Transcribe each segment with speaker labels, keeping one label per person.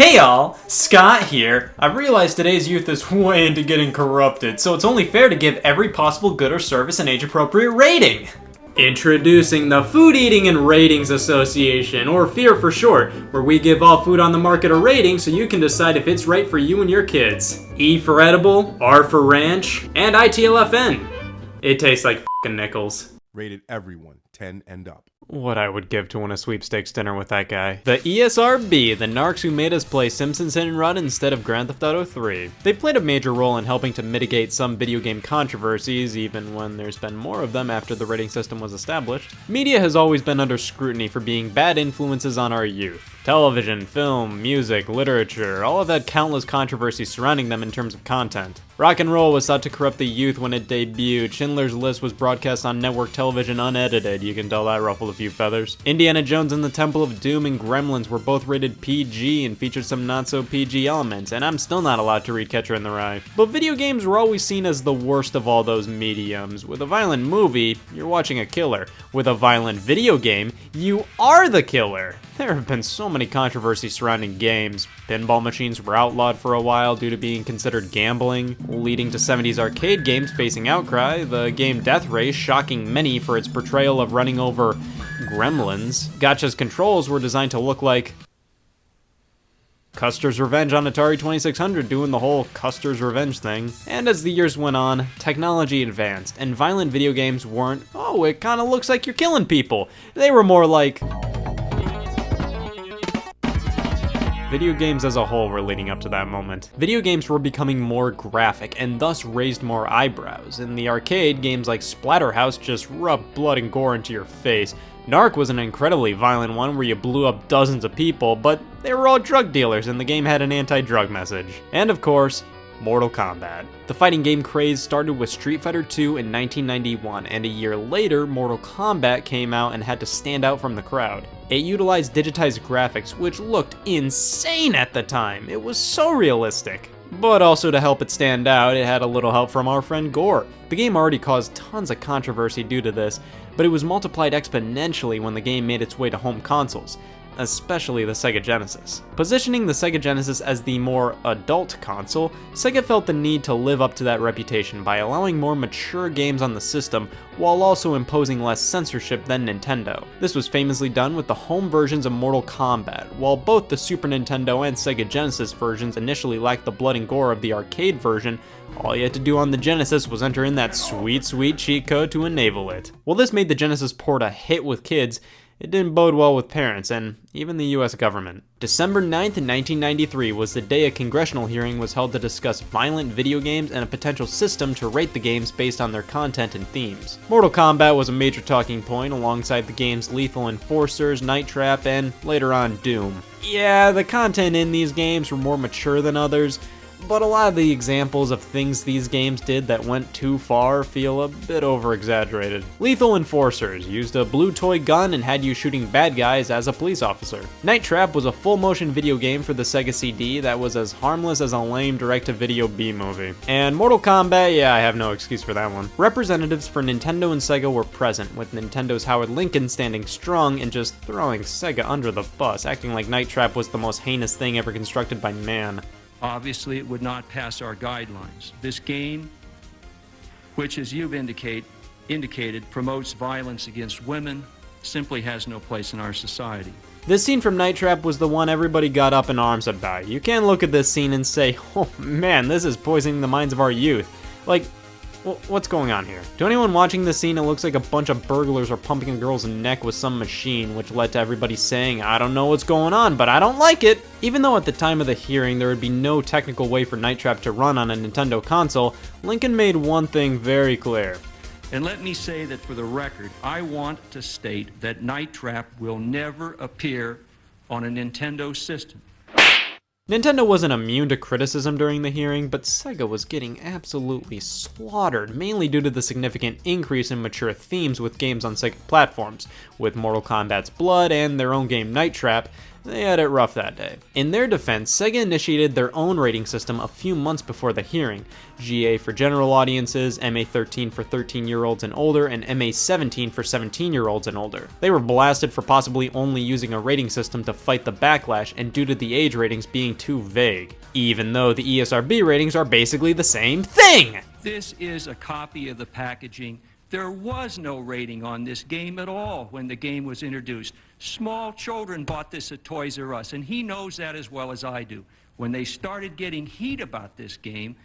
Speaker 1: Hey all, Scott here. I've realized today's youth is way into getting corrupted, so it's only fair to give every possible good or service an age-appropriate rating. Introducing the Food Eating and Ratings Association, or FEAR for short, where we give all food on the market a rating so you can decide if it's right for you and your kids. E for edible, R for ranch, and ITLFN. It tastes like f***ing nickels.
Speaker 2: Rated everyone 10 and up.
Speaker 1: What I would give to win a sweepstakes dinner with that guy. The ESRB, the narcs who made us play Simpsons Hit and Run instead of Grand Theft Auto 3. They've played a major role in helping to mitigate some video game controversies, even when there's been more of them after the rating system was established. Media has always been under scrutiny for being bad influences on our youth. Television, film, music, literature, all have had countless controversies surrounding them in terms of content. Rock and roll was thought to corrupt the youth when it debuted. Schindler's List was broadcast on network television unedited. You can tell that ruffled a few feathers. Indiana Jones and the Temple of Doom and Gremlins were both rated PG and featured some not so PG elements, and I'm still not allowed to read Catcher in the Rye. But video games were always seen as the worst of all those mediums. With a violent movie, you're watching a killer. With a violent video game, you are the killer. There have been so many controversies surrounding games. Pinball machines were outlawed for a while due to being considered gambling, leading to 70s arcade games facing outcry, the game Death Race shocking many for its portrayal of running over gremlins. Gotcha's controls were designed to look like Custer's Revenge on Atari 2600 doing the whole Custer's Revenge thing. And as the years went on, technology advanced, and violent video games weren't, oh, it kinda looks like you're killing people. They were more like video games as a whole were leading up to that moment. Video games were becoming more graphic and thus raised more eyebrows. In the arcade, games like Splatterhouse just rubbed blood and gore into your face. Narc was an incredibly violent one where you blew up dozens of people, but they were all drug dealers and the game had an anti-drug message. And of course, Mortal Kombat. The fighting game craze started with Street Fighter II in 1991, and a year later, Mortal Kombat came out and had to stand out from the crowd. It utilized digitized graphics, which looked insane at the time. It was so realistic. But also to help it stand out, it had a little help from our friend Gore. The game already caused tons of controversy due to this, but it was multiplied exponentially when the game made its way to home consoles, especially the Sega Genesis. Positioning the Sega Genesis as the more adult console, Sega felt the need to live up to that reputation by allowing more mature games on the system while also imposing less censorship than Nintendo. This was famously done with the home versions of Mortal Kombat. While both the Super Nintendo and Sega Genesis versions initially lacked the blood and gore of the arcade version, all you had to do on the Genesis was enter in that sweet cheat code to enable it. While this made the Genesis port a hit with kids, it didn't bode well with parents, and even the US government. December 9th, 1993 was the day a congressional hearing was held to discuss violent video games and a potential system to rate the games based on their content and themes. Mortal Kombat was a major talking point alongside the games Lethal Enforcers, Night Trap, and later on Doom. Yeah, the content in these games were more mature than others, but a lot of the examples of things these games did that went too far feel a bit over-exaggerated. Lethal Enforcers used a blue toy gun and had you shooting bad guys as a police officer. Night Trap was a full-motion video game for the Sega CD that was as harmless as a lame direct-to-video B-movie. And Mortal Kombat, yeah, I have no excuse for that one. Representatives for Nintendo and Sega were present, with Nintendo's Howard Lincoln standing strong and just throwing Sega under the bus, acting like Night Trap was the most heinous thing ever constructed by man.
Speaker 3: Obviously, it would not pass our guidelines. This game, which as you've indicated, promotes violence against women, simply has no place in our society.
Speaker 1: This scene from Night Trap was the one everybody got up in arms about. You can't look at this scene and say, oh man, this is poisoning the minds of our youth. Like, what's going on here? To anyone watching this scene, it looks like a bunch of burglars are pumping a girl's neck with some machine, which led to everybody saying, I don't know what's going on, but I don't like it. Even though at the time of the hearing there would be no technical way for Night Trap to run on a Nintendo console, Lincoln made one thing very clear.
Speaker 3: And let me say that for the record, I want to state that Night Trap will never appear on a Nintendo system.
Speaker 1: Nintendo wasn't immune to criticism during the hearing, but Sega was getting absolutely slaughtered, mainly due to the significant increase in mature themes with games on Sega platforms. With Mortal Kombat's blood and their own game Night Trap, they had it rough that day. In their defense, Sega initiated their own rating system a few months before the hearing. GA for general audiences, MA13 for 13-year-olds and older, and MA17 for 17-year-olds and older. They were blasted for possibly only using a rating system to fight the backlash and due to the age ratings being too vague, even though the ESRB ratings are basically the same thing!
Speaker 3: This is a copy of the packaging. There was no rating on this game at all when the game was introduced. Small children bought this at Toys R Us, and he knows that as well as I do. When they started getting heat about this game,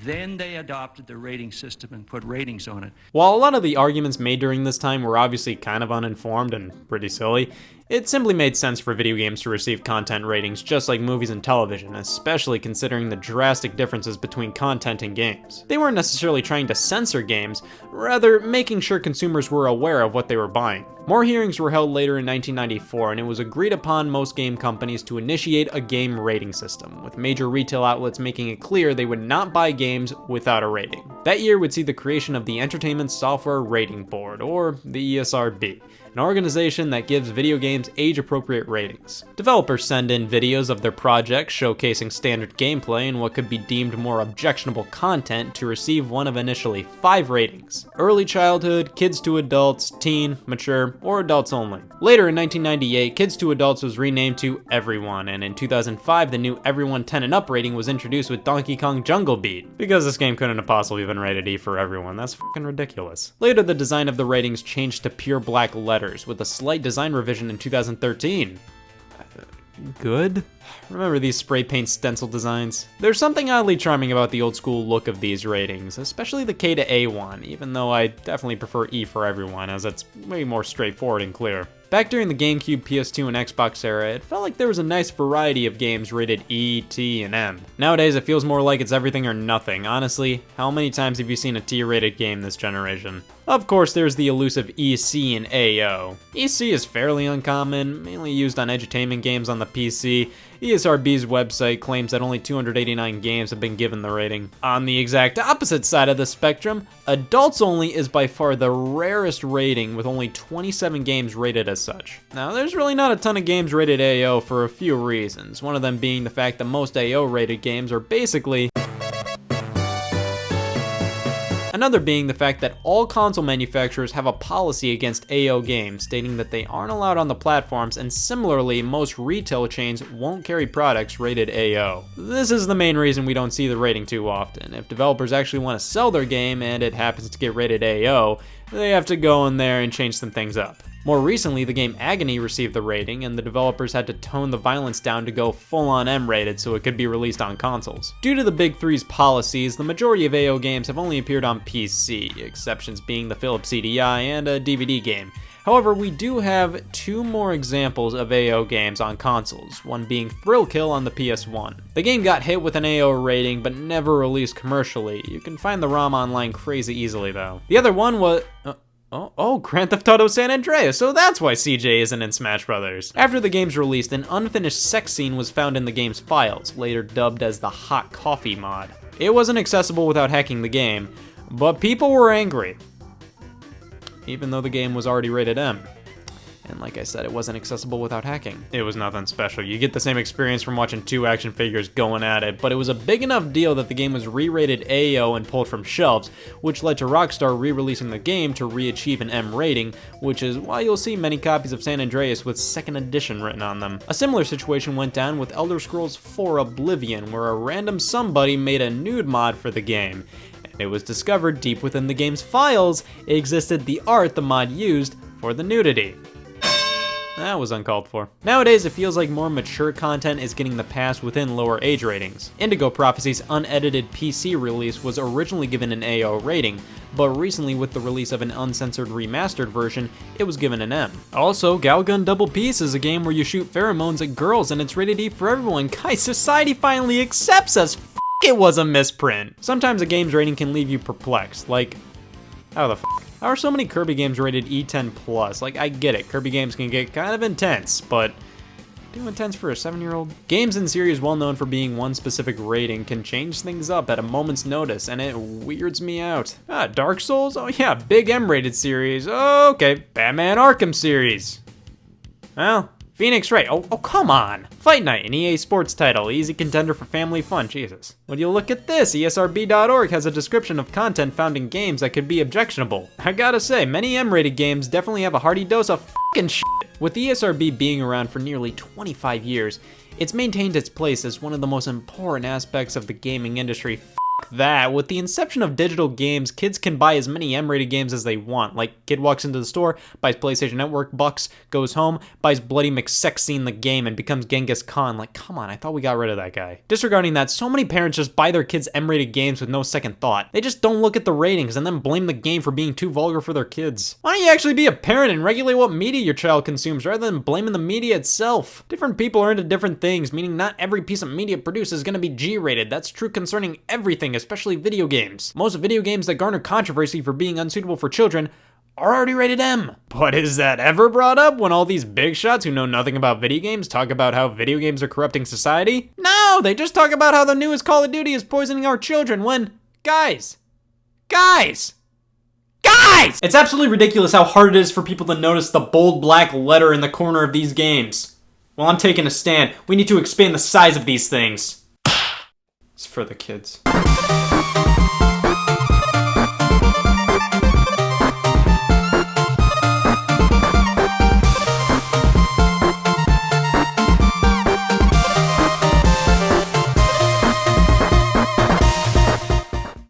Speaker 3: then they adopted the rating system and put ratings on it.
Speaker 1: While a lot of the arguments made during this time were obviously kind of uninformed and pretty silly, it simply made sense for video games to receive content ratings just like movies and television, especially considering the drastic differences between content and games. They weren't necessarily trying to censor games, rather making sure consumers were aware of what they were buying. More hearings were held later in 1994, and it was agreed upon most game companies to initiate a game rating system, with major retail outlets making it clear they would not buy games without a rating. That year would see the creation of the Entertainment Software Rating Board, or the ESRB, an organization that gives video games age-appropriate ratings. Developers send in videos of their projects showcasing standard gameplay and what could be deemed more objectionable content to receive one of initially 5 ratings: early childhood, kids to adults, teen, mature, or adults only. Later in 1998, kids to adults was renamed to everyone, and in 2005 the new everyone 10 and up rating was introduced with Donkey Kong Jungle Beat. Because this game couldn't have possibly been rated E for everyone, that's fucking ridiculous. Later the design of the ratings changed to pure black letters, with a slight design revision in 2013. Good? Remember these spray paint stencil designs? There's something oddly charming about the old school look of these ratings, especially the K to A one, even though I definitely prefer E for everyone, as it's way more straightforward and clear. Back during the GameCube, PS2, and Xbox era, it felt like there was a nice variety of games rated E, T, and M. Nowadays, it feels more like it's everything or nothing. Honestly, how many times have you seen a T-rated game this generation? Of course, there's the elusive EC and AO. EC is fairly uncommon, mainly used on edutainment games on the PC. ESRB's website claims that only 289 games have been given the rating. On the exact opposite side of the spectrum, Adults Only is by far the rarest rating, with only 27 games rated as such. Now, there's really not a ton of games rated AO for a few reasons, one of them being the fact that most AO rated games are basically another being the fact that all console manufacturers have a policy against AO games, stating that they aren't allowed on the platforms, and similarly, most retail chains won't carry products rated AO. This is the main reason we don't see the rating too often. If developers actually want to sell their game and it happens to get rated AO, they have to go in there and change some things up. More recently, the game Agony received the rating, and the developers had to tone the violence down to go full-on M-rated so it could be released on consoles. Due to the Big Three's policies, the majority of AO games have only appeared on PC, exceptions being the Philips CDI and a DVD game. However, we do have 2 more examples of AO games on consoles, one being Thrill Kill on the PS1. The game got hit with an AO rating, but never released commercially. You can find the ROM online crazy easily though. The other one was Grand Theft Auto San Andreas, so that's why CJ isn't in Smash Brothers. After the game's released, an unfinished sex scene was found in the game's files, later dubbed as the Hot Coffee mod. It wasn't accessible without hacking the game, but people were angry, even though the game was already rated M. And like I said, it wasn't accessible without hacking. It was nothing special. You get the same experience from watching 2 action figures going at it, but it was a big enough deal that the game was re-rated AO and pulled from shelves, which led to Rockstar re-releasing the game to re-achieve an M rating, which is why you'll see many copies of San Andreas with 2nd edition written on them. A similar situation went down with Elder Scrolls 4 Oblivion, where a random somebody made a nude mod for the game. It was discovered deep within the game's files existed the art the mod used for the nudity. That was uncalled for. Nowadays, it feels like more mature content is getting the pass within lower age ratings. Indigo Prophecy's unedited PC release was originally given an AO rating, but recently with the release of an uncensored remastered version, it was given an M. Also, Galgun Double Peace is a game where you shoot pheromones at girls and it's rated E for everyone. Guys, society finally accepts us. It was a misprint. Sometimes a game's rating can leave you perplexed, like, how the How are so many Kirby games rated E10+? Like, I get it, Kirby games can get kind of intense, but too intense for a 7-year-old? Games in series well known for being one specific rating can change things up at a moment's notice, and it weirds me out. Dark Souls? Oh yeah, big M-rated series. Okay, Batman Arkham series. Well, Phoenix Wright, oh come on. Fight Night, an EA Sports title, easy contender for family fun, Jesus. When you look at this, ESRB.org has a description of content found in games that could be objectionable. I gotta say, many M-rated games definitely have a hearty dose of fucking shit. With ESRB being around for nearly 25 years, it's maintained its place as one of the most important aspects of the gaming industry. That. With the inception of digital games, kids can buy as many M-rated games as they want. Like, kid walks into the store, buys PlayStation Network bucks, goes home, buys Bloody McSexy the game, and becomes Genghis Khan. Like, come on, I thought we got rid of that guy. Disregarding that, so many parents just buy their kids M-rated games with no second thought. They just don't look at the ratings and then blame the game for being too vulgar for their kids. Why don't you actually be a parent and regulate what media your child consumes rather than blaming the media itself? Different people are into different things, meaning not every piece of media produced is going to be G-rated. That's true concerning everything, especially video games. Most video games that garner controversy for being unsuitable for children are already rated M. But is that ever brought up when all these big shots who know nothing about video games talk about how video games are corrupting society? No, they just talk about how the newest Call of Duty is poisoning our children when, guys! It's absolutely ridiculous how hard it is for people to notice the bold black letter in the corner of these games. Well, I'm taking a stand. We need to expand the size of these things. It's for the kids.